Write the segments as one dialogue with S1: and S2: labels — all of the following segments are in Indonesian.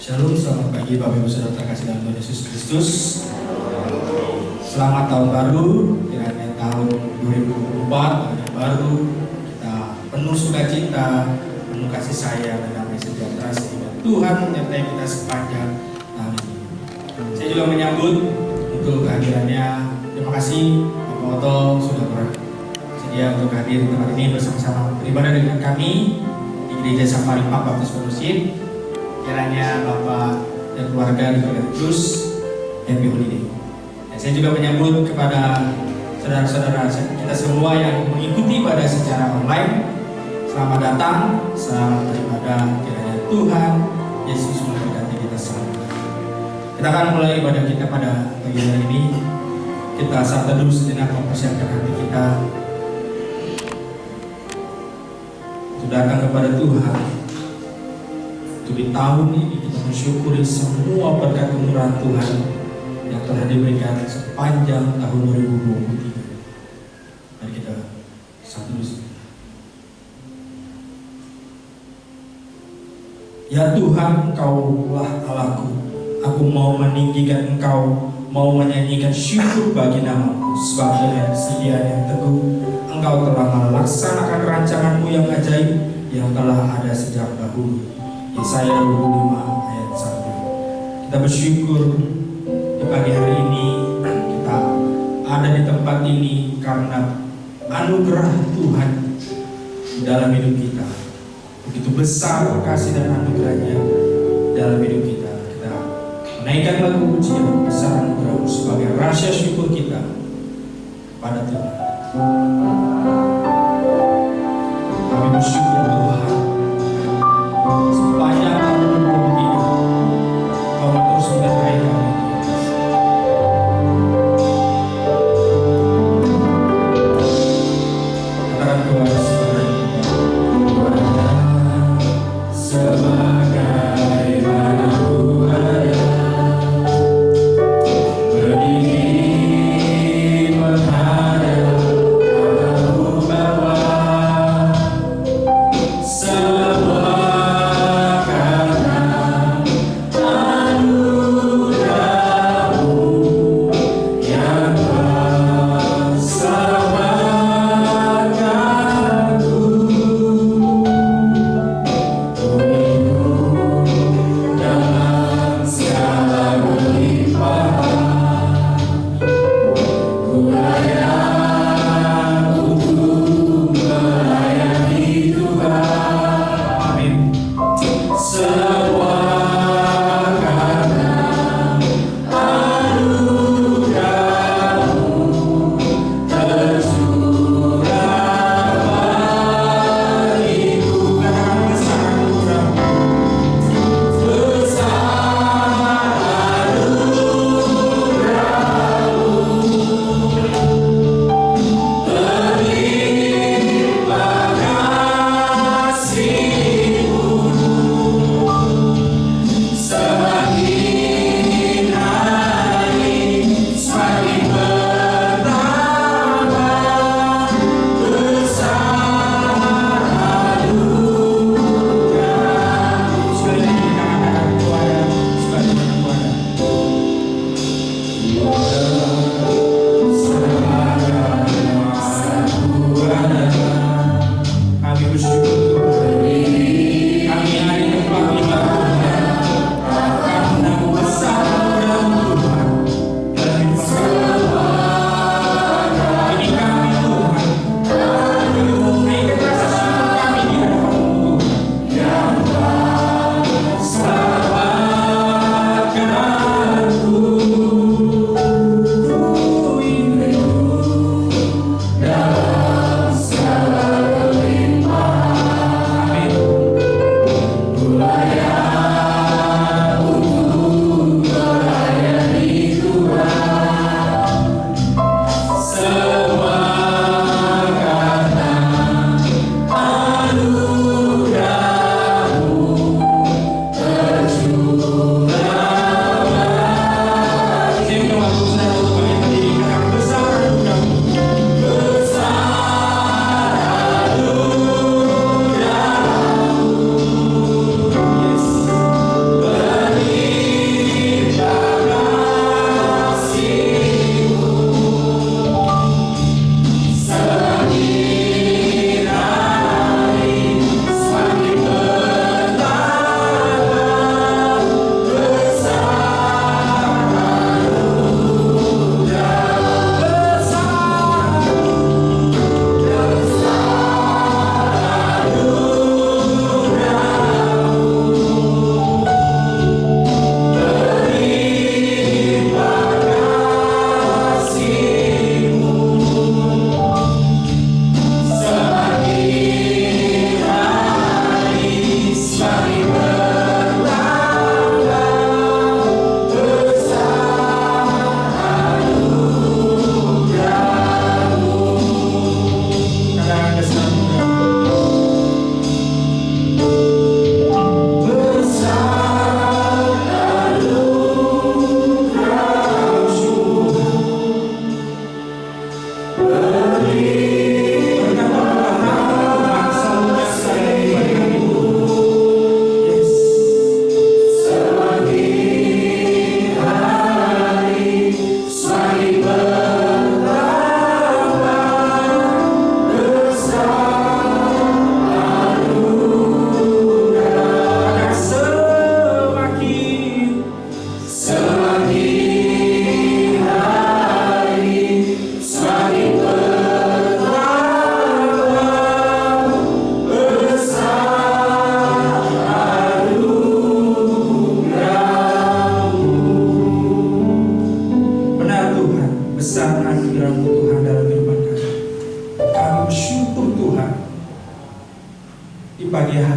S1: Shalom, selamat pagi Bapak Ibu Saudara terkasih dalam Tuhan Yesus Kristus. Selamat tahun baru, kiranya tahun 2024 tahun yang baru kita penuh sukacita, penuh kasih sayang dan damai sejahtera sehingga Tuhan menyertai kita sepanjang tahun ini. Saya juga menyambut untuk kehadirannya. Terima kasih Bapak Oto sudah bersedia untuk hadir di tempat ini bersama-sama beribadah dengan kami di Gereja Safari Park Baptis Fellowship. Kiranya Bapak dan keluarga diberikan terus happy holiday. Dan saya juga menyambut kepada saudara-saudara kita semua yang mengikuti ibadah secara online. Selamat datang, selamat beribadah. Kiranya Tuhan Yesus memberkati kita semua. Kita akan mulai ibadah kita pada pagi hari ini. Kita saat teduh sejenak mempersiapkan hati kita untuk datang kepada Tuhan. Untuk di tahun ini kita mensyukuri semua berkat kemurahan Tuhan yang telah diberikan sepanjang tahun 2023. Mari kita satu dulu. Ya Tuhan, Engkaulah Allahku. Aku mau meninggikan Engkau, mau menyanyikan syukur bagi nama-Mu, sebab dengan kesediaan yang teguh Engkau telah melaksanakan rancangan-Mu yang ajaib yang telah ada sejak dahulu. Yesaya 25 ayat 1. Kita bersyukur di pagi hari ini kita ada di tempat ini karena anugerah Tuhan dalam hidup kita. Begitu besar kasih dan anugerahnya dalam hidup kita. Kita menaikkan lagu pujian besar anugerah sebagai rasa syukur kita kepada Tuhan. Kami bersyukur Tuhan. Sepanjang tahun 2023 Kau terus menyertai kami. Katakan Tuhan sebagaimana Ku ada berdiri menghadap Allah Bapa. Amin.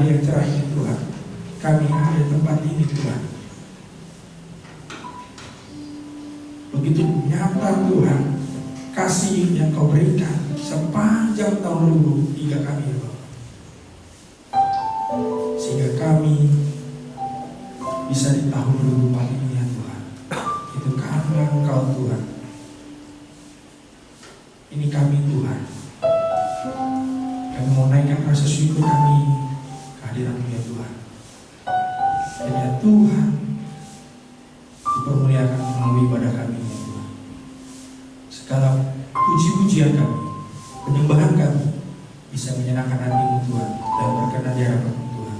S1: hari yang cerah ini Tuhan, kami ada di tempat ini Tuhan. Begitu nyata Tuhan, kasih yang Kau berikan sepanjang tahun lalu hingga kami ya Bapak. Sehingga kami bisa di tahun 2004 ini ya Tuhan. Itu karena Engkau Tuhan. Ini kami Tuhan. Kami mau naikkan rasa syukur kami kehadiran-Mu ya Tuhan. Dan ya Tuhan, dipermuliakan melalui ibadah kami ya Tuhan. Segala puji-pujian kami, penyembahan kami bisa menyenangkan hati-Mu Tuhan dan berkenan di hadapan-Mu Tuhan.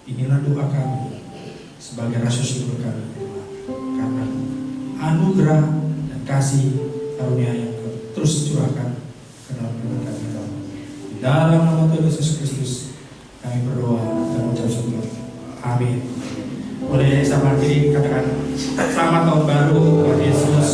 S1: Inilah doa kami sebagai rasa syukur kami Tuhan, karena anugerah dan kasih karunia yang terus curahkan ke dalam hidup kami Tuhan. Di dalam nama Tuhan Yesus Kristus kami berdoa dan mengucap syukur. Amin. Boleh sama kiri katakan selamat tahun baru Tuhan Yesus.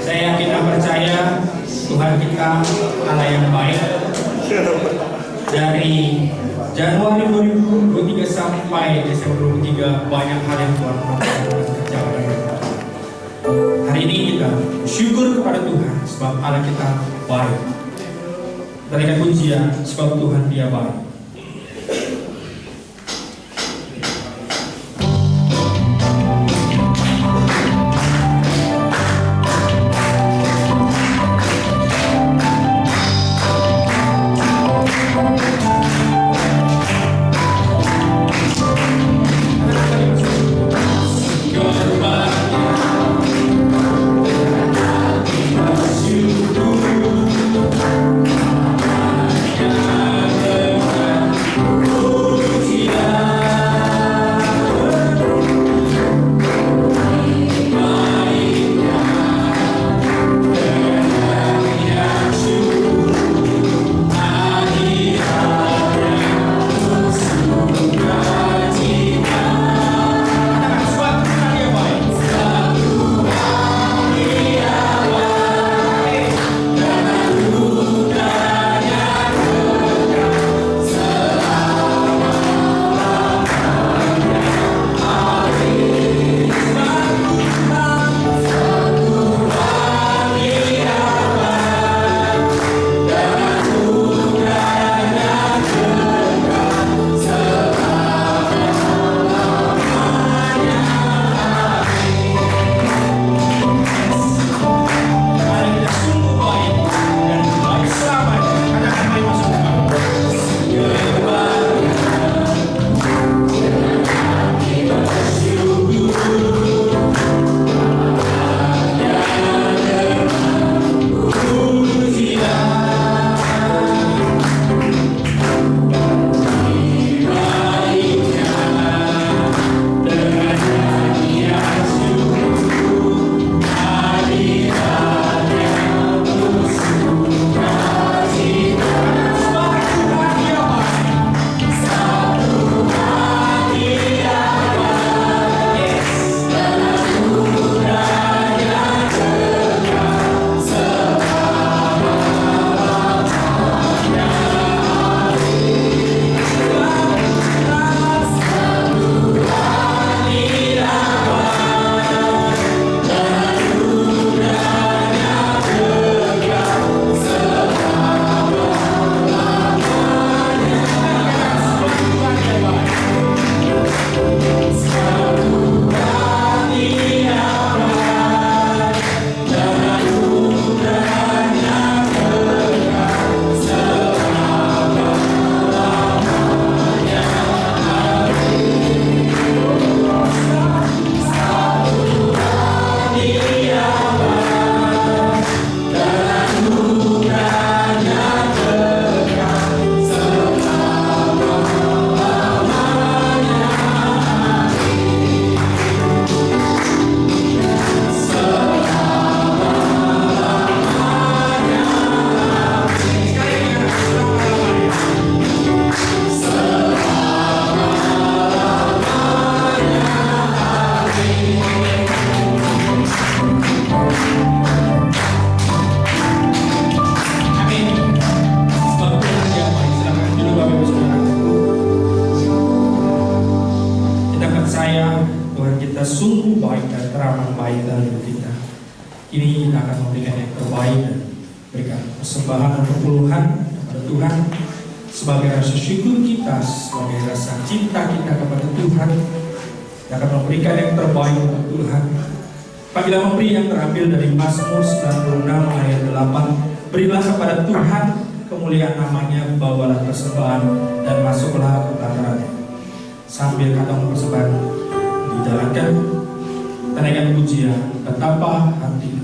S1: Saya yakin dan percaya Tuhan kita Allah yang baik. Dari Januari 2023 sampai Desember 2023 banyak hal yang Tuhan kerjakan. Hari ini kita syukur kepada Tuhan sebab Allah kita baik. Berikan pujian sebab Tuhan Dia baik.
S2: Syukur
S1: sungguh baik dan teramat baik dalam hidup kita. Kini kita akan memberikan yang terbaik dan berikan persembahan dan perpuluhan kepada Tuhan sebagai rasa syukur kita, sebagai rasa cinta kita kepada Tuhan. Kita akan memberikan yang terbaik untuk Tuhan. Apabila memberi yang terambil dari Mazmur 96 ayat 8, berilah kepada Tuhan kemuliaan namanya, bawalah persembahan dan masuklah ke pelatarannya. Sambil kantong persembahan dijalankan, menaikkan pujian betapa hati.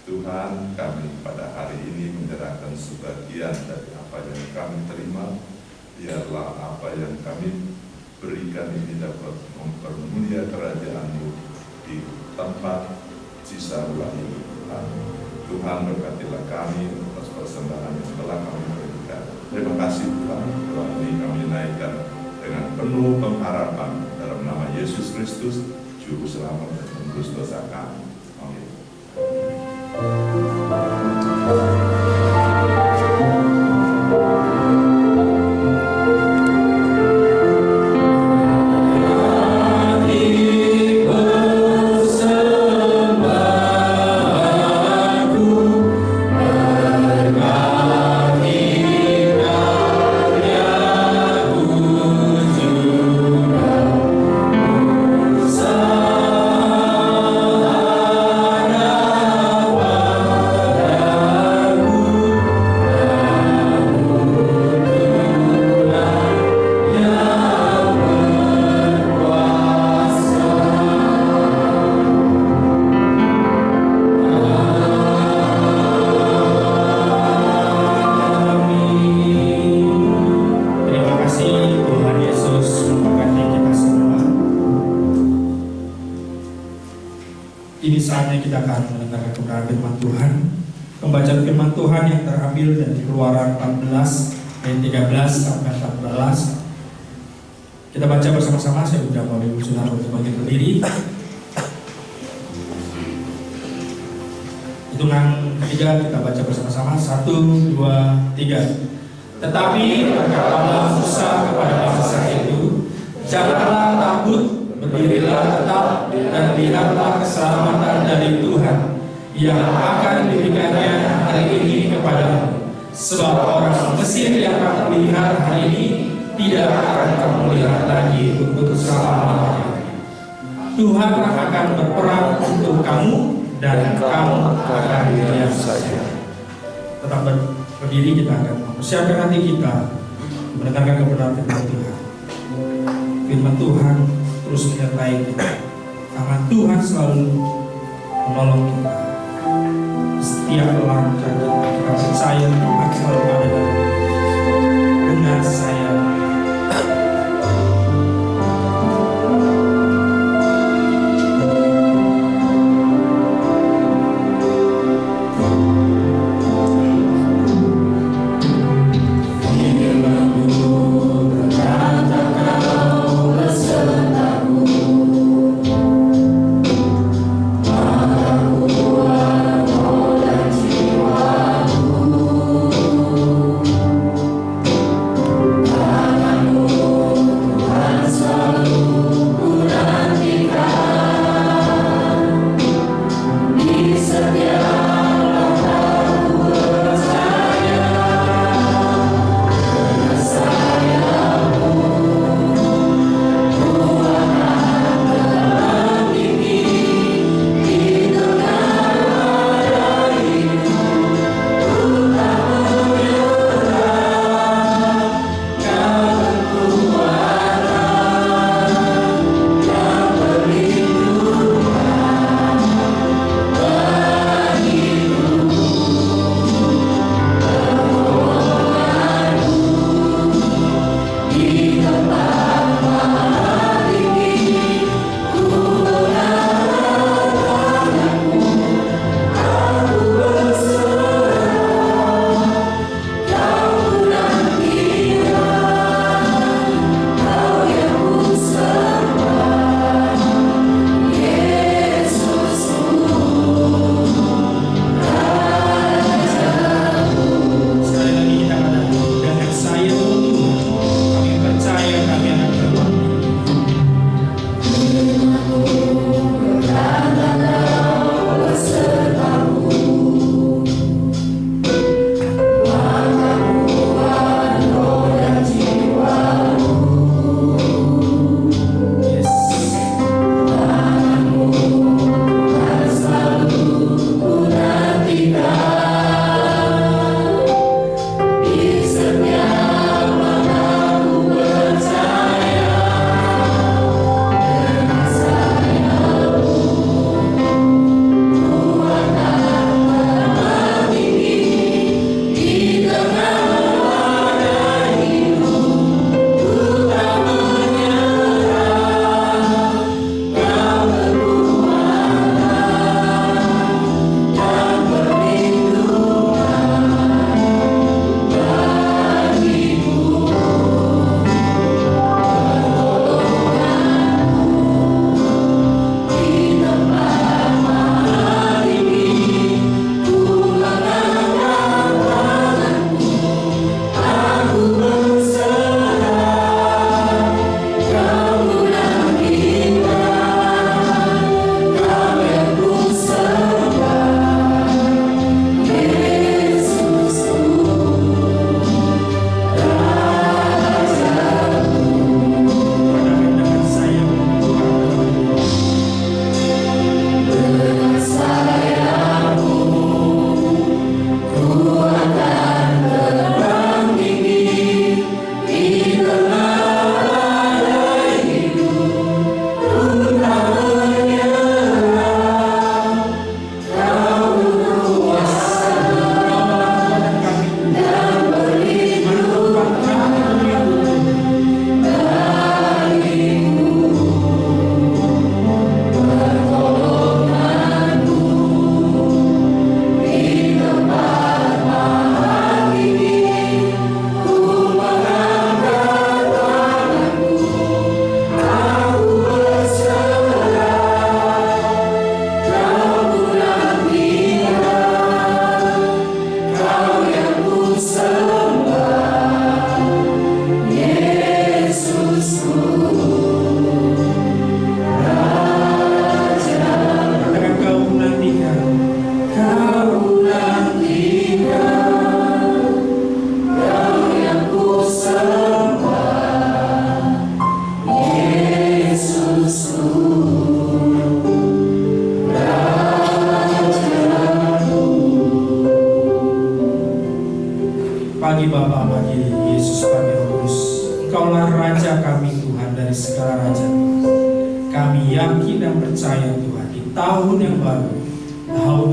S2: Tuhan, kami pada hari ini menyerahkan sebagian dari apa yang kami terima. Biarlah apa yang kami berikan ini dapat mempermulia kerajaan-Mu di tempat Cisarua ini. Tuhan, berkatilah kami atas persembahan yang telah kami berikan. Terima kasih Tuhan, doa ini kami naikkan dengan penuh pengharapan dalam nama Yesus Kristus, Juru Selamat dan Penebus dosa kami. Amin.
S1: Ini saatnya kita akan mendengarkan kebenaran firman Tuhan. Pembacaan firman Tuhan yang terambil dari Keluaran 14 ayat 13 sampai 14. Kita baca bersama-sama. Saya undang Bapak Ibu Saudara untuk bagi berdiri. Hitungan ketiga kita baca bersama-sama. 1, 2, 3. Tetapi berkatalah Musa kepada bangsa itu, janganlah takut, berdirilah tetap dan lihatlah keselamatan dari Tuhan yang akan diberikannya hari ini kepadamu. Sebab orang Mesir yang kamu lihat hari ini tidak akan kamu lihat lagi untuk selama-lamanya. Tuhan akan berperang untuk kamu dan kamu akan diam saja. Tetap berdiri, kita akan mempersiapkan hati kita mendengarkan kebenaran firman Tuhan. Firman Tuhan terus menyertai kita. Tangan Tuhan selalu menolong kita. Setiap langkah kita percaya Tuhan selalu ada dengan saya. Raja kami Tuhan dari segala raja Tuhan. Kami yakin dan percaya Tuhan, di tahun yang baru, tahun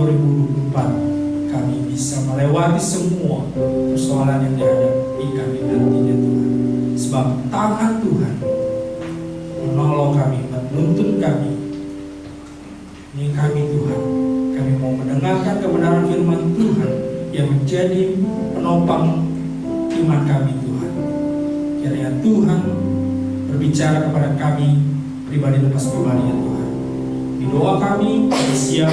S1: 2024, kami bisa melewati semua persoalan yang dihadapi kami nantinya Tuhan. Sebab tangan Tuhan menolong kami, menuntun kami. Ini kami Tuhan, kami mau mendengarkan kebenaran firman Tuhan yang menjadi penopang iman kami Tuhan. Kiranya Tuhan berbicara kepada kami pribadi lepas pribadi ya Tuhan. Di doa kami siap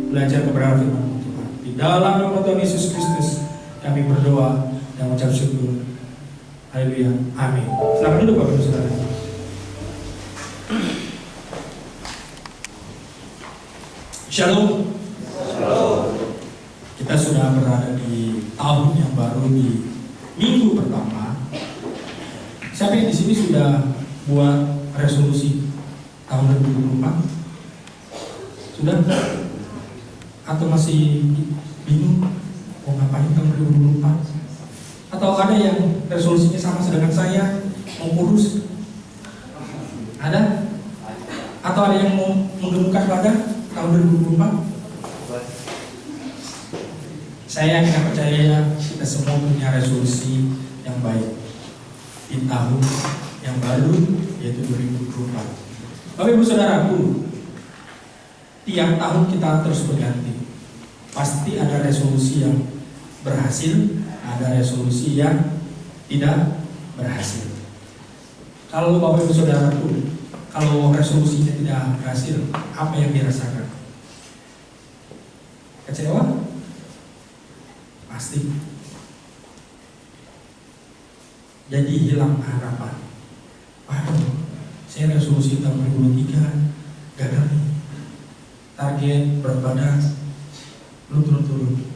S1: belajar kebenaran firman Tuhan. Di dalam nama Tuhan Yesus Kristus kami berdoa dan mengucap syukur. Haleluya. Amin. Silakan duduk Bapak Ibu Saudara. Shalom. Shalom. Kita sudah berada di tahun yang baru, di minggu pertama. Siapa yang di sini sudah buat resolusi tahun 2024? Sudah? Atau masih bingung mau ngapain tahun 2024? Atau ada yang resolusinya sama dengan saya, mau kurus? Ada? Atau ada yang mau menggemukkan badan tahun 2024? Saya yakin percaya kita semua punya resolusi yang baik di tahun yang baru, yaitu 2024. Bapak Ibu Saudaraku, tiap tahun kita terus berganti. Pasti ada resolusi yang berhasil, ada resolusi yang tidak berhasil. Kalau Bapak Ibu Saudaraku, kalau resolusinya tidak berhasil, apa yang dirasakan? Kecewa? Pasti. Jadi hilang harapan. Waduh, saya resolusi tahun 2023 gagal nih. Target berat badan belum turun-turun.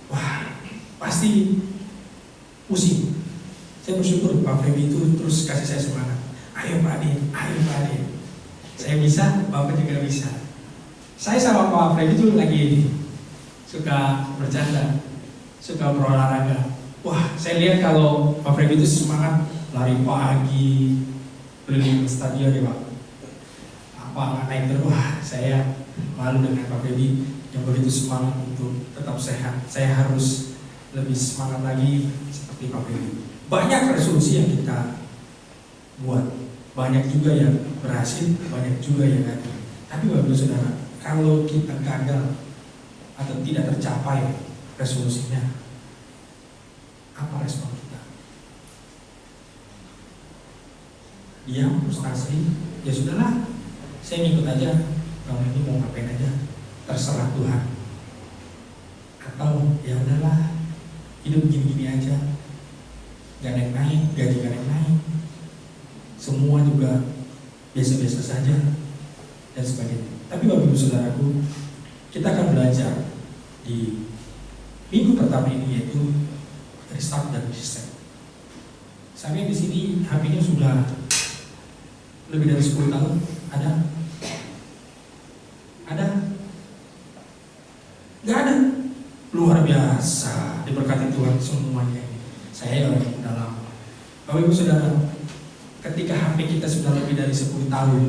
S1: Wah, pasti pusing. Saya bersyukur Pak Feby itu terus kasih saya semangat. Ayo Pak Ade, ayo Pak Ade. Saya bisa, Bapak juga bisa. Saya sama Pak Feby itu lagi suka bercanda, suka berolahraga. Wah, saya lihat kalau Pak Feby itu semangat lari pagi, keliling stadion ya Pak. Apa nggak naik terus? Wah, saya malu dengan Pak Feby yang begitu semangat untuk tetap sehat. Saya harus lebih semangat lagi seperti Pak Feby. Banyak resolusi yang kita buat, banyak juga yang berhasil, banyak juga yang gagal. Tapi Bapak Saudara, kalau kita gagal atau tidak tercapai resolusinya, apa respon kita? Diam, frustasi, ya sudahlah, saya ngikut aja, tahun ini mau ngapain aja, terserah Tuhan. Atau ya udahlah, hidup gini-gini aja, gak naik-naik, gaji gak naik-naik, semua juga biasa-biasa saja, dan sebagainya. Tapi Bapak Ibu Saudaraku, kita akan belajar di minggu pertama ini, yaitu restart dan reset. Sampai di sini HP-nya sudah lebih dari 10 tahun. Ada? Ada? Gak ada? Luar biasa, diberkati Tuhan semuanya. Saya orang yang dalam. Bapak Ibu Saudara, ketika HP kita sudah lebih dari 10 tahun,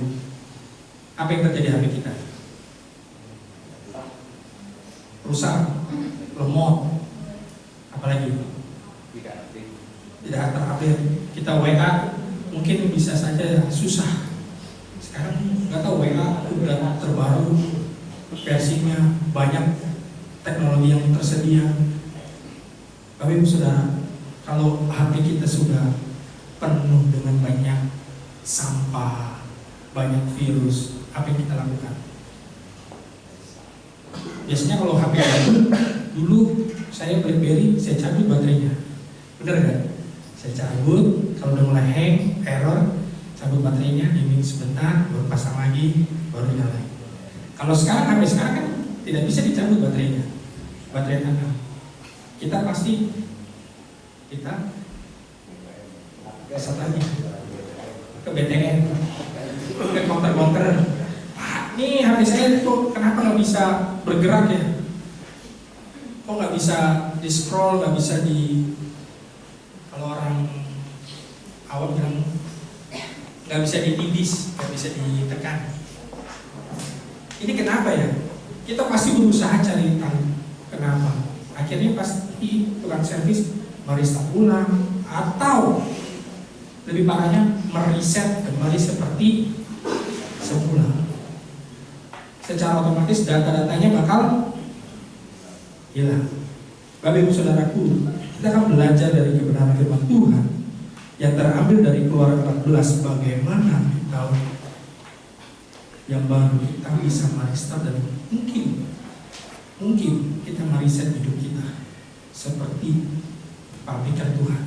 S1: apa yang terjadi HP kita? Rusak, lemot, apalagi tidak terupdate. Kita WA mungkin bisa saja susah. Sekarang nggak tahu, WA udah terbaru, versinya banyak, teknologi yang tersedia. Bapak Ibu Saudara, kalau HP kita sudah penuh dengan banyak sampah, banyak virus, apa yang kita lakukan? Biasanya kalau HP dulu saya BlackBerry, saya cabut baterainya, bener kan? Saya cabut, kalau udah mulai hang, error, cabut baterainya, dimin sebentar, baru pasang lagi, baru nyalain. Kalau sekarang HP sekarang kan tidak bisa dicabut baterainya, baterai tangan. Kita pasti kesat lagi ke BTN, ke counter. Nih HP saya kok kenapa nggak bisa bergerak ya? Kok nggak bisa di scroll, nggak bisa di, kalau orang Paul bilang nggak bisa ditindis, nggak bisa ditekan. Ini kenapa ya? Kita pasti berusaha cari tahu kenapa. Akhirnya pasti tukang servis merestart ulang atau lebih parahnya meriset kembali seperti semula. Secara otomatis data-datanya bakal hilang. Bapak Ibu Saudaraku, kita akan belajar dari kebenaran firman Tuhan yang terambil dari Keluaran 14, bagaimana di tahun yang baru kita bisa merestart dan mungkin kita meriset hidup kita seperti pabrikan Tuhan,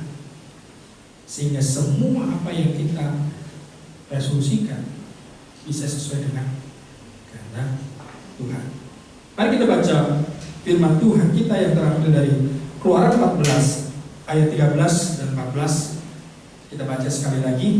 S1: sehingga semua apa yang kita resolusikan bisa sesuai dengan kehendak Tuhan. Mari kita baca firman Tuhan kita yang terambil dari Keluaran 14 ayat 13 dan 14. Kita baca sekali lagi.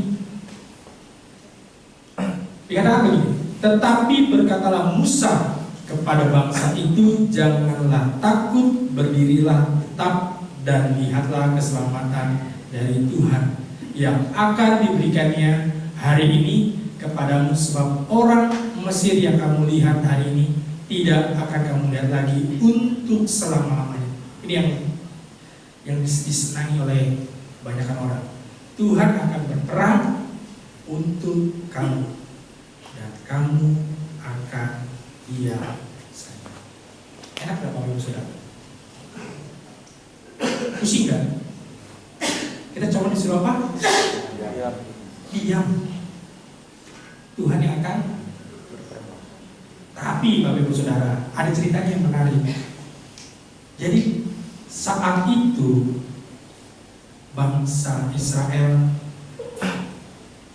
S1: Dikatakan begini, tetapi berkatalah Musa kepada bangsa itu, janganlah takut, berdirilah tetap dan lihatlah keselamatan dari Tuhan yang akan diberikannya hari ini kepadamu, sebab orang Mesir yang kamu lihat hari ini tidak akan kamu lihat lagi untuk selama-lamanya. Ini yang disenangi oleh kebanyakan orang. Tuhan akan berperang untuk kamu dan kamu akan diam saja. Enak gak Bapak Ibu Saudara? Pusing kan? Kita coba disuruh apa? Diam. Tuhan yang akan. Tapi Bapak Ibu Saudara, ada ceritanya yang menarik. Jadi saat itu bangsa Israel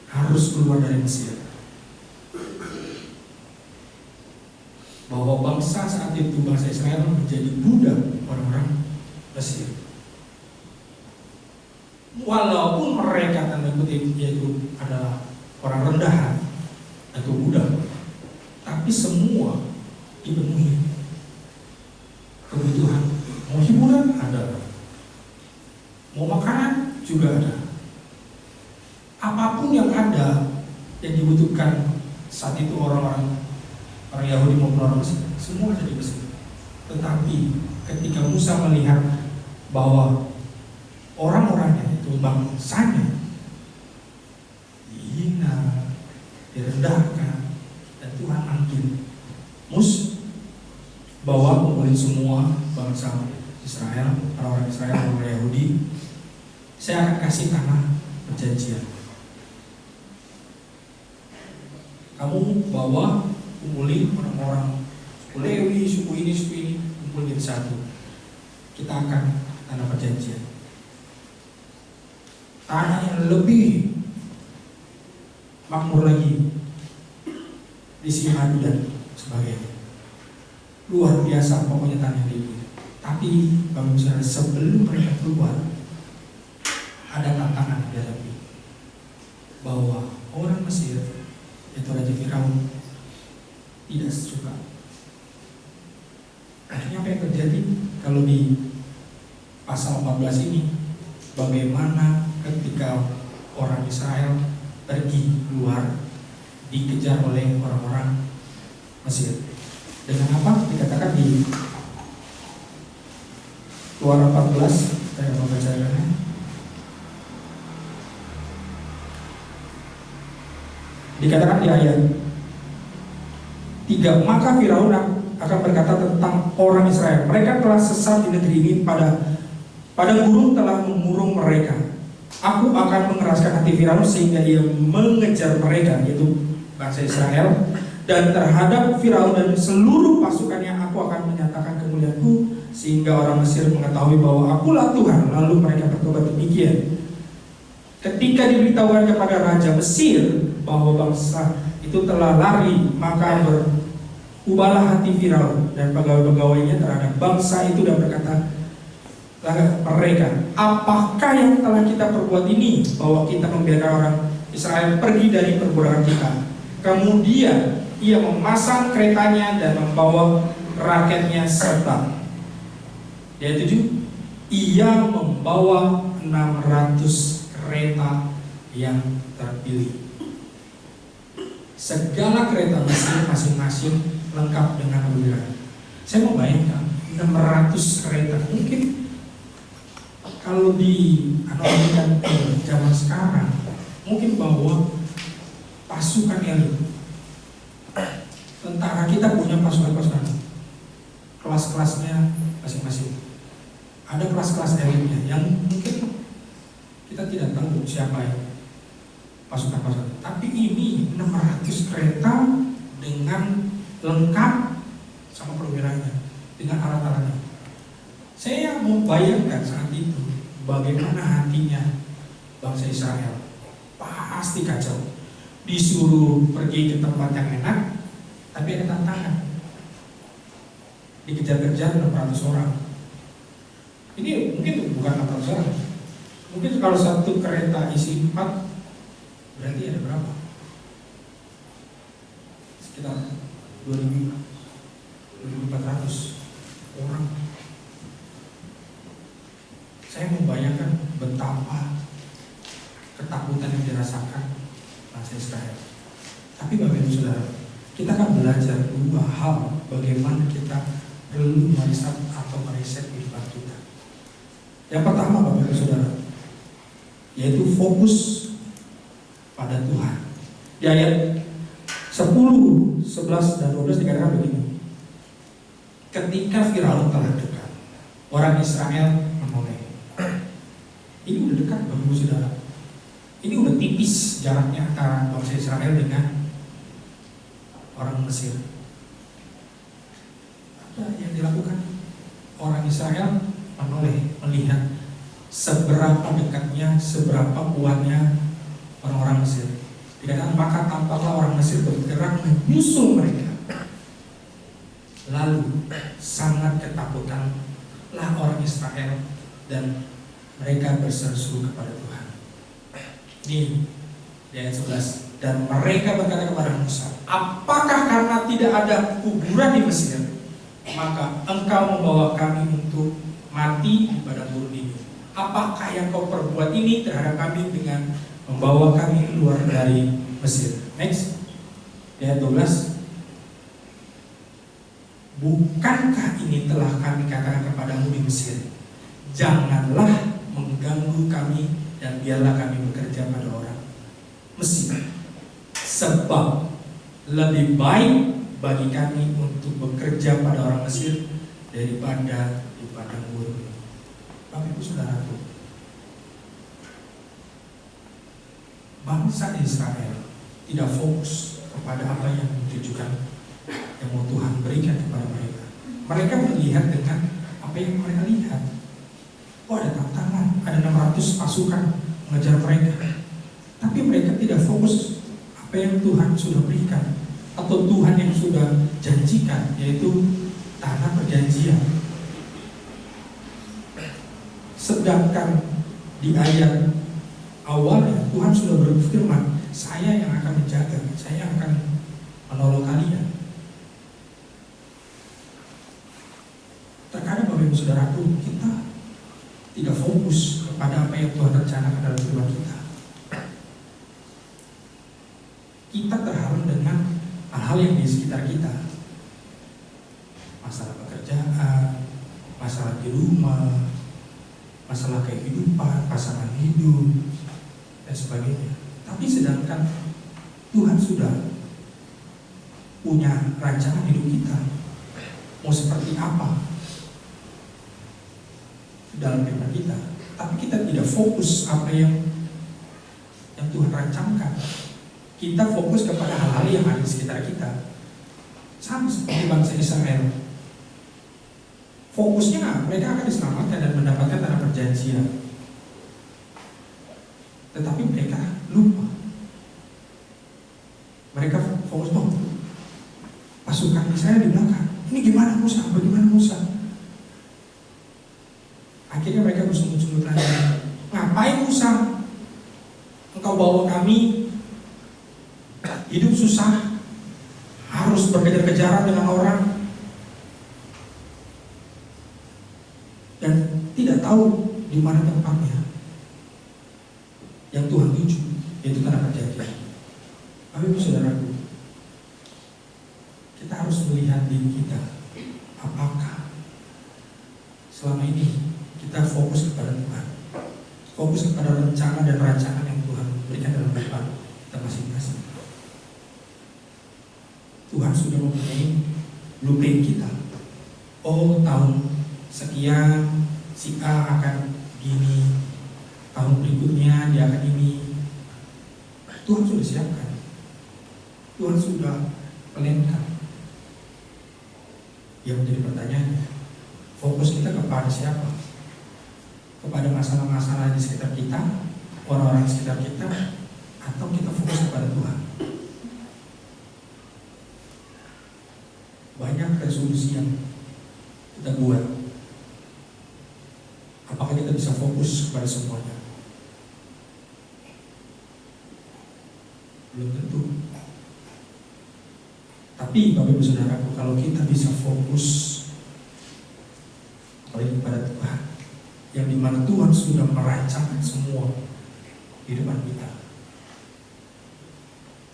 S1: harus keluar dari Mesir. Bahwa bangsa saat itu, bangsa Israel menjadi budak orang-orang Mesir. Walaupun mereka tanda kutip yaitu adalah orang rendahan atau budak, tapi semua dipenuhi kebutuhan. Mau hiburan ada, mau makanan juga ada. Apapun yang ada yang dibutuhkan saat itu orang Yahudi maupun orang Mesir, semua ada di Mesir. Tetapi ketika Musa melihat bahwa orang-orangnya itu bangsanya dihina, direndahkan, dan Tuhan manggil Mus bawa kumpulin semua bangsa Israel, orang-orang Israel, orang Yahudi, saya akan kasih tanah perjanjian. Kamu bawa, kumpulin orang-orang Lewi, suku ini, kumpulin satu. Kita akan tanah perjanjian. Tanah yang lebih makmur lagi, di sini madu dan sebagainya. Luar biasa pokoknya tanah ini. Tapi Bapak Ibu, sebelum mereka keluar, ada tantangan dihadapi bahwa orang Mesir, yaitu Raja Firaun, tidak suka. Akhirnya apa yang terjadi? Kalau di pasal 14 ini, bagaimana ketika orang Israel pergi keluar, dikejar oleh orang-orang Mesir. Dengan apa? Dikatakan di Keluaran 14, saya membacakannya. Dikatakan di ayat 3, maka Firaun akan berkata tentang orang Israel, mereka telah sesat di negeri ini, pada gurun telah mengurung mereka. Aku akan mengeraskan hati Firaun sehingga ia mengejar mereka, yaitu bangsa Israel, dan terhadap Firaun dan seluruh pasukannya aku akan menyatakan kemuliaanku, sehingga orang Mesir mengetahui bahwa akulah Tuhan. Lalu mereka bertobat demikian. Ketika diberitahukan kepada Raja Mesir bahwa bangsa itu telah lari, maka berubahlah hati Firaun dan pegawai-pegawainya terhadap bangsa itu dan berkata mereka, apakah yang telah kita perbuat ini, bahwa kita membiarkan orang Israel pergi dari perbudakan kita? Kemudian ia memasang keretanya dan membawa rakyatnya serta. Ayat 7, ia membawa 600 kereta yang terpilih. Segala kereta Mesir masing-masing lengkap dengan perwira. Saya mau bayangkan 600 kereta. Mungkin kalau dianalogikan ke zaman sekarang, mungkin bahwa pasukan elit. Tentara kita punya pasukan-pasukan, kelas-kelasnya masing-masing. Ada kelas-kelas elitnya yang mungkin kita tidak tahu siapa yang pasukan-pasukan. Tapi ini 600 kereta dengan lengkap sama perwiranya, dengan alat-alatnya. Saya membayangkan saat itu bagaimana hatinya bangsa Israel. Pasti kacau. Disuruh pergi ke tempat yang enak, tapi ada tantangan. Dikejar-kejar 600 orang. Ini mungkin bukan 600 orang. Mungkin kalau satu kereta isi 4, berarti ada berapa? Sekitar 2.400 orang. Saya membayangkan betapa ketakutan yang dirasakan bangsa Israel. Tapi Bapak Ibu Saudara, kita akan belajar 2 hal bagaimana kita perlu meriset atau meriset kehidupan kita. Yang pertama Bapak Ibu Saudara, yaitu fokus pada Tuhan. Di ayat 10, 11, dan 12 dikatakan begini. Ketika Firaun telah dekat, orang Israel menoleh. Ini udah dekat Bapak Ibu Saudara. Ini udah tipis jaraknya antara bangsa Israel dengan orang Mesir. Apa yang dilakukan? Orang Israel menoleh, melihat seberapa dekatnya, seberapa kuatnya orang-orang Mesir. Dikatakan maka tampaklah orang Mesir bergerak menyusul mereka. Lalu sangat ketakutanlah orang Israel dan mereka berseru kepada Tuhan. Ini di ayat 11. Dan mereka berkata kepada Musa, apakah karena tidak ada kuburan di Mesir, maka engkau membawa kami untuk mati di padang gurun ini? Apakah yang kau perbuat ini terhadap kami dengan membawa kami keluar dari Mesir? Next, di ayat 12. Bukankah ini telah kami katakan kepadamu di Mesir, janganlah mengganggu kami dan biarlah kami bekerja pada orang Mesir, sebab lebih baik bagi kami untuk bekerja pada orang Mesir daripada di padang gurun. Bapak Ibu Saudaraku, bangsa Israel tidak fokus kepada apa yang ditujukan, yang mau Tuhan berikan kepada mereka. Mereka melihat dengan apa yang mereka lihat. Oh, ada tantangan, ada 600 pasukan mengejar mereka. Tapi mereka tidak fokus apa yang Tuhan sudah berikan atau Tuhan yang sudah janjikan, yaitu tanah perjanjian. Sedangkan di ayat awalnya Tuhan sudah berfirman, saya yang akan menjaga, saya yang akan menolong kalian. Terkadang Bapak Ibu Saudaraku, kita tidak fokus kepada apa yang Tuhan rencanakan dalam kehidupan kita. Kita terhalang dengan hal-hal yang di sekitar kita. Masalah pekerjaan, masalah di rumah, masalah kehidupan, pasangan hidup, dan sebagainya. Tapi sedangkan Tuhan sudah punya rancangan hidup kita, mau seperti apa dalam kehidupan kita. Tapi kita tidak fokus apa yang Tuhan rancangkan. Kita fokus kepada hal-hal yang ada di sekitar kita. Sama seperti bangsa Israel. Fokusnya mereka akan diselamatkan dan mendapatkan tanah perjanjian. Tetapi mereka lupa. Mereka fokus, oh, pasukan Israel di belakang. Ini gimana Musa? Bagaimana Musa? Akhirnya mereka bersungut-sungut lagi. Ngapain Musa? Engkau bawa kami hidup susah, harus berkejar-kejaran dengan orang, dan tidak tahu di mana tempatnya yang Tuhan tuju. yaitu tanah perjanjian. Bapak Ibu Saudaraku, kita harus melihat diri kita. Apakah selama ini kita fokus kepada Tuhan, fokus kepada rencana dan rancangan yang Tuhan berikan dalam kehidupan kita masing-masing? Tuhan sudah mempunyai blueprint kita. Oh, tahun sekian si A akan gini, tahun berikutnya dia akan ini. Tuhan sudah siapkan, Tuhan sudah plankan. Yang menjadi pertanyaannya, fokus kita kepada siapa? Kepada masalah-masalah di sekitar kita, orang-orang di sekitar kita, atau kita fokus kepada Tuhan? Banyak resolusi yang kita buat. Apakah kita bisa fokus kepada semuanya? Belum tentu. Tapi Bapak Ibu Saudaraku, kalau kita bisa fokus kepada Tuhan, yang dimana Tuhan sudah merancangkan semua kehidupan kita.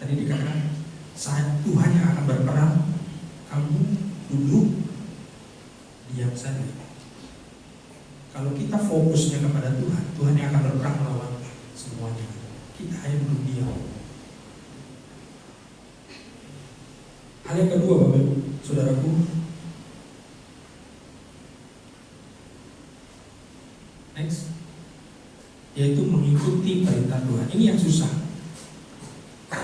S1: Tadi dikatakan saat Tuhan yang akan berperang, kamu duduk diam saja. Kalau kita fokusnya kepada Tuhan, Tuhan yang akan berperang melawan semuanya. Kita hanya duduk diam. Hal yang kedua, Bapak Ibu Saudaraku, next, yaitu mengikuti perintah Tuhan. Ini yang susah.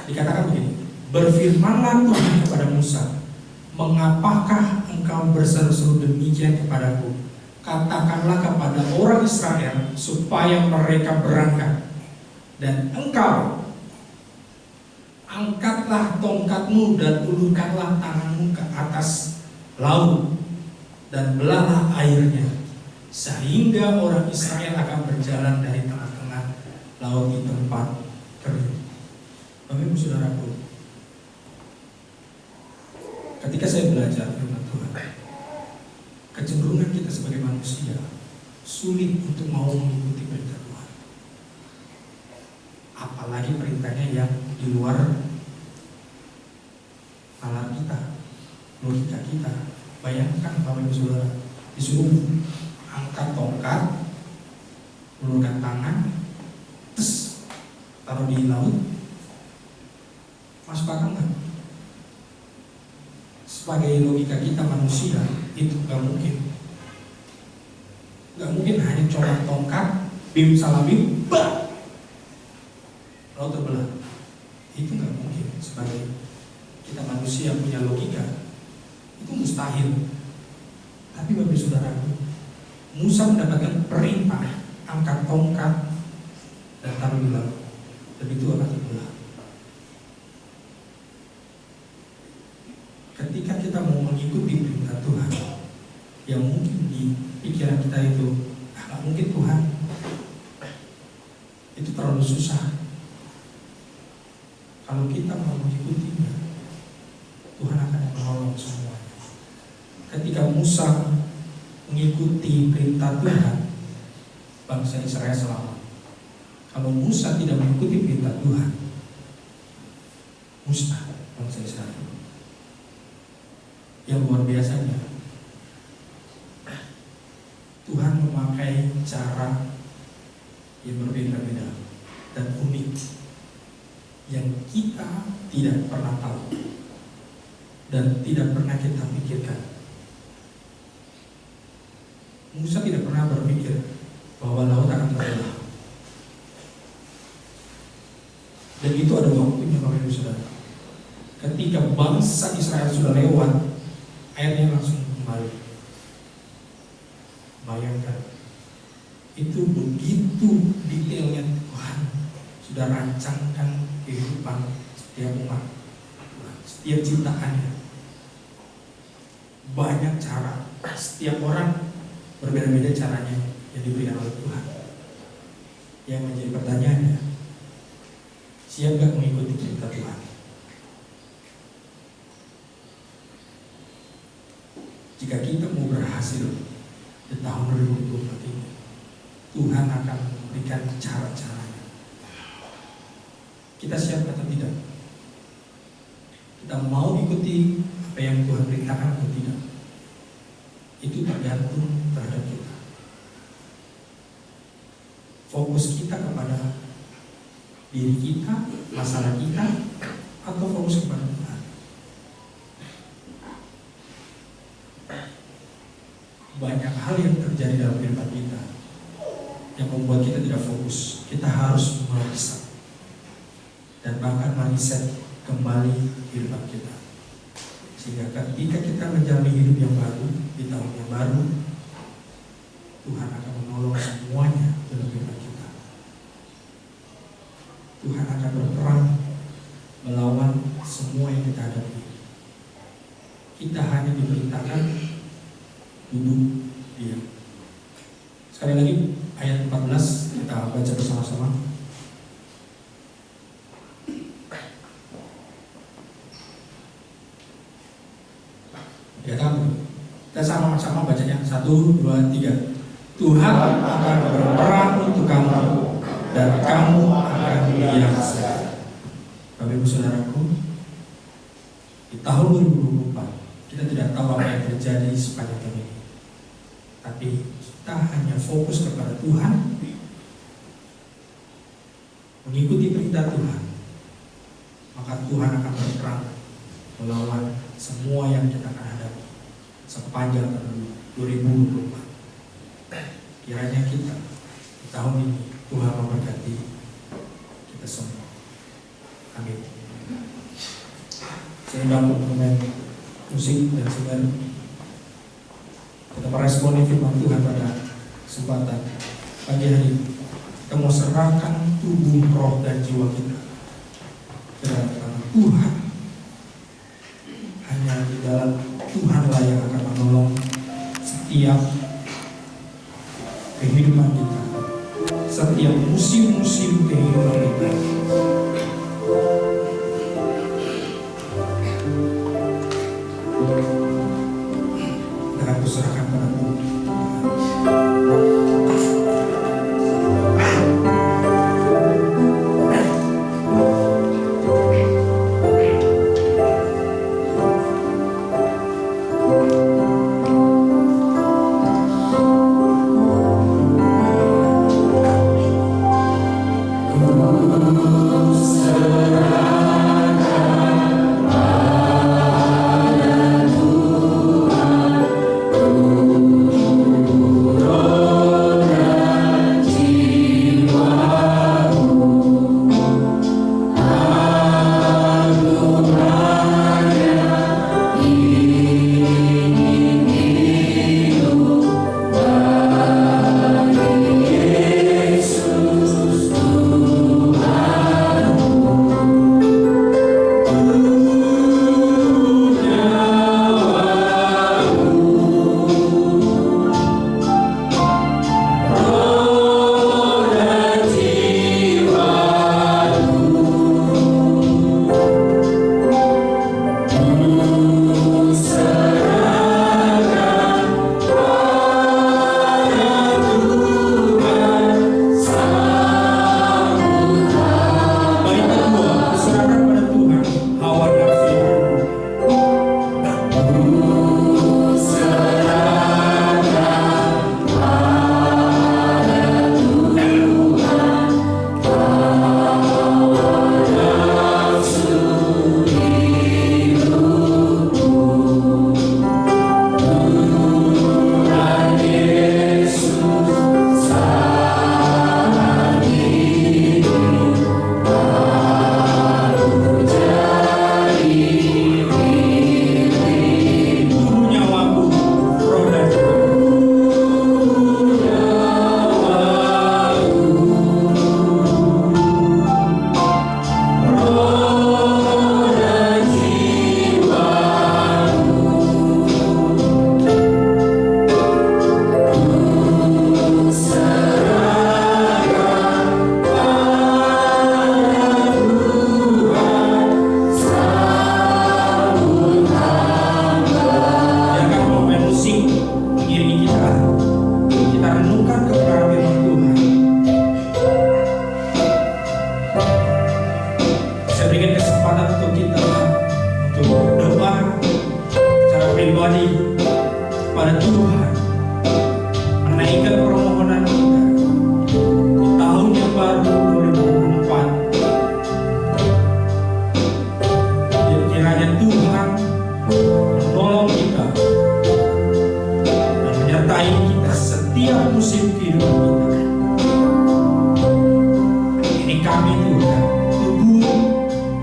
S1: Dikatakan begini, berfirmanlah Tuhan kepada Musa, mengapakah engkau berseru-seru demikian kepadaku? Katakanlah kepada orang Israel supaya mereka berangkat, dan engkau angkatlah tongkatmu dan ulurkanlah tanganmu ke atas laut dan belahlah airnya, sehingga orang Israel akan berjalan dari tengah-tengah laut di tempat kering. Bapak Ibu Saudaraku, ketika saya belajar firman Tuhan, kecenderungan kita sebagai manusia sulit untuk mau mengikuti perintah Tuhan, apalagi perintahnya yang di luar nalar kita, logika kita. Bayangkan Bapak Ibu Saudara, disuruh angkat tongkat, ulurkan tangan, terus taruh di laut, masuk akal nggak? Sebagai logika kita manusia, itu nggak mungkin. Nggak mungkin hanya colok tongkat, bim salabim, bah, laut terbelah. Itu nggak mungkin. Sebagai kita manusia punya logika, itu mustahil. Tapi Bapak Saudara, Musa mendapatkan perintah angkat tongkat dan taruh di laut, dan itu akan terbelah. Ketika kita mau mengikuti perintah Tuhan, yang mungkin di pikiran kita itu nggak mungkin Tuhan, itu terlalu susah. Kalau kita mau mengikutinya, Tuhan akan menolong semuanya. Ketika Musa mengikuti perintah Tuhan, bangsa Israel selamat. Kalau Musa tidak mengikuti perintah Tuhan, musnah bangsa Israel. Yang luar biasanya, Tuhan memakai cara yang berbeda-beda dan unik yang kita tidak pernah tahu dan tidak pernah kita pikirkan. Musa tidak pernah berpikir bahwa laut akan terbelah, dan itu ada waktunya Bapak Ibu Saudara. Ketika bangsa Israel sudah lewat, airnya langsung kembali. Bayangkan, itu begitu detailnya Tuhan sudah rancangkan kehidupan setiap umat, setiap ciptaannya. Banyak cara, setiap orang berbeda-beda caranya yang diberikan oleh Tuhan. Yang menjadi pertanyaannya, siap gak mengikuti perintah Tuhan? Jika kita mau berhasil di tahun 2024 ini, Tuhan akan memberikan cara-caranya. Kita siap atau tidak? Kita mau ikuti apa yang Tuhan perintahkan atau tidak? Itu tergantung terhadap kita. Fokus kita kepada diri kita, masalah kita, atau fokus kepada Tuhan. Banyak hal yang terjadi dalam kehidupan kita yang membuat kita tidak fokus. Kita harus memeriksa dan bahkan meriset kembali kehidupan kita, sehingga ketika kita menjalani hidup yang baru di tahun yang baru, Tuhan akan menolong semuanya dalam kehidupan kita. Tuhan akan berperang melawan semua yang kita hadapi. Kita hanya diperintahkan duduk diam. Sekali lagi ayat 14 kita baca bersama-sama. Ya kan? Kita sama-sama bacanya. 1, 2, 3. Tuhan akan berperang untuk kamu dan kamu akan diam saja. Bapak Ibu Saudaraku, di tahun 2024 kita tidak tahu apa yang terjadi sepanjang tahun ini. Tapi kita hanya fokus kepada Tuhan, mengikuti perintah Tuhan, maka Tuhan akan berperang melawan semua yang kita akan hadapi sepanjang tahun 2024. Kiranya kita di tahun ini Tuhan memberkati kita semua. Amin. Saya undang pemain musik dan singer kita meresponi firman Tuhan pada kesempatan pagi hari ini. Kita mau serahkan tubuh, roh, dan jiwa kita ke dalam tangan Tuhan. Hanya di dalam Tuhanlah yang akan menolong setiap kehidupan kita, setiap musim-musim kehidupan kita. Dan aku serahkan pada Tuhan. berdoa pada Tuhan, menaikkan permohonan kita di tahun yang baru 2024. Kiranya Tuhan menolong kita dan menyertai kita setiap musim kehidupan kita. Ini kami Tuhan, tubuh,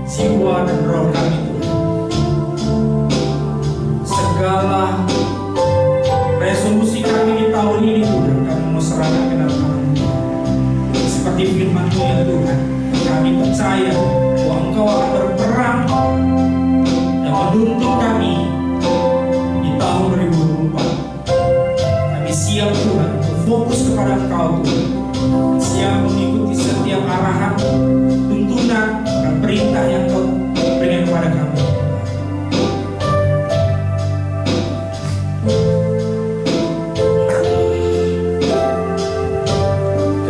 S1: jiwa dan roh kami Tuhan. Segala resolusi kami di tahun ini Tuhan, kami mau serahkan ke dalam tangan-Mu. Seperti firman-Mu ya Tuhan, kami percaya bahwa Engkau akan berperang dan menuntun kami di tahun 2024. Kami siap Tuhan untuk fokus kepada Engkau Tuhan, siap mengikuti setiap arahan, tuntunan, dan perintah yang Kau berikan kepada kami.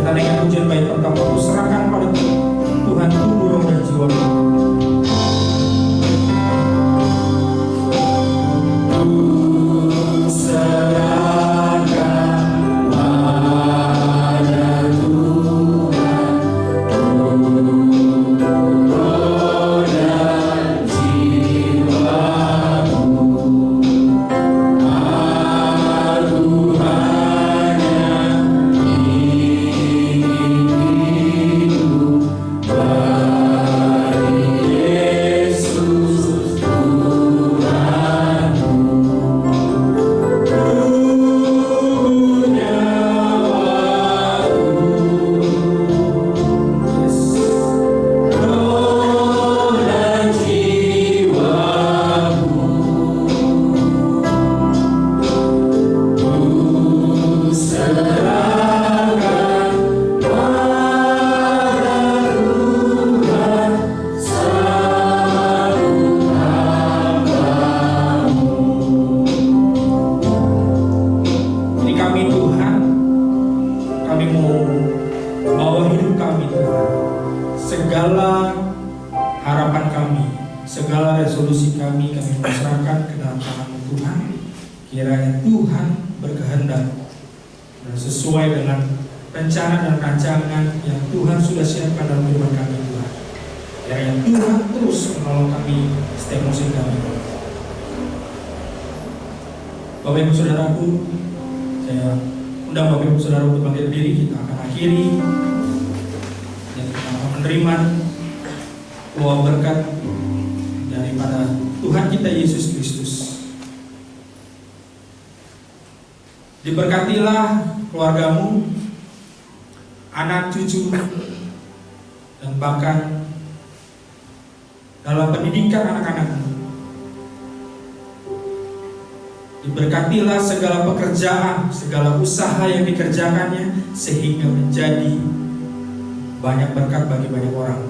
S1: Kita dengan ujian baik pertama, aku serahkan pada Tuhan tubuh, roh, dan jiwa kami. Segala harapan kami, segala resolusi kami pasrahkan ke dalam tangan-Mu Tuhan. Kiranya Tuhan berkehendak dan sesuai dengan rencana dan rancangan yang Tuhan sudah siapkan dalam kehidupan kami Tuhan. Kiranya Tuhan terus menolong kami setiap musim kami. Bapak Ibu Saudaraku, saya undang Bapak Ibu Saudara untuk bangkit berdiri. Kita akan akhiri dan kita akan menerima doa berkat daripada Tuhan kita Yesus Kristus. Diberkatilah keluargamu, anak cucu, dan bahkan dalam pendidikan anak-anakmu. Diberkatilah segala pekerjaan, segala usaha yang dikerjakannya, sehingga menjadi banyak berkat bagi banyak orang.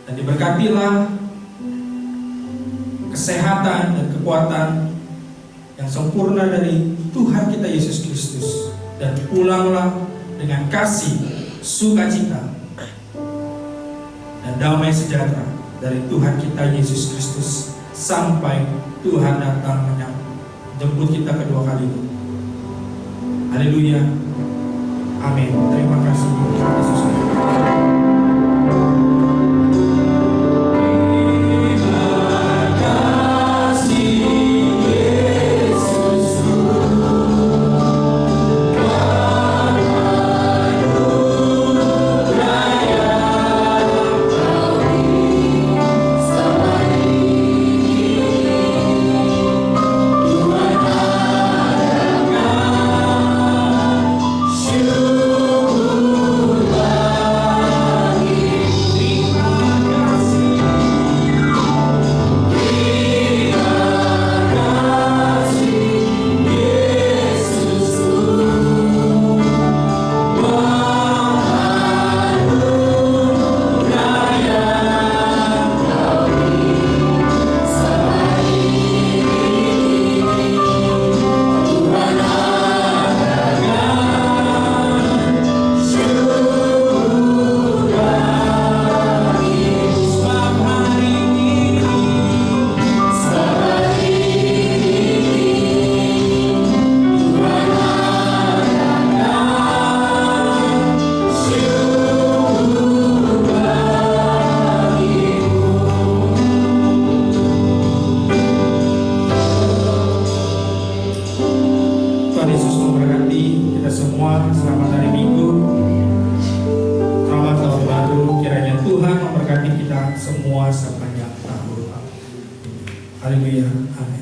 S1: Dan diberkatilah kesehatan dan kekuatan yang sempurna dari Tuhan kita Yesus Kristus. Dan pulanglah dengan kasih, sukacita, dan damai sejahtera dari Tuhan kita Yesus Kristus sampai Tuhan datang menjemput kita kedua kali. Haleluya. Amin. Terima kasih Yesus.
S3: Syukurlah
S1: Haleluya. Amin.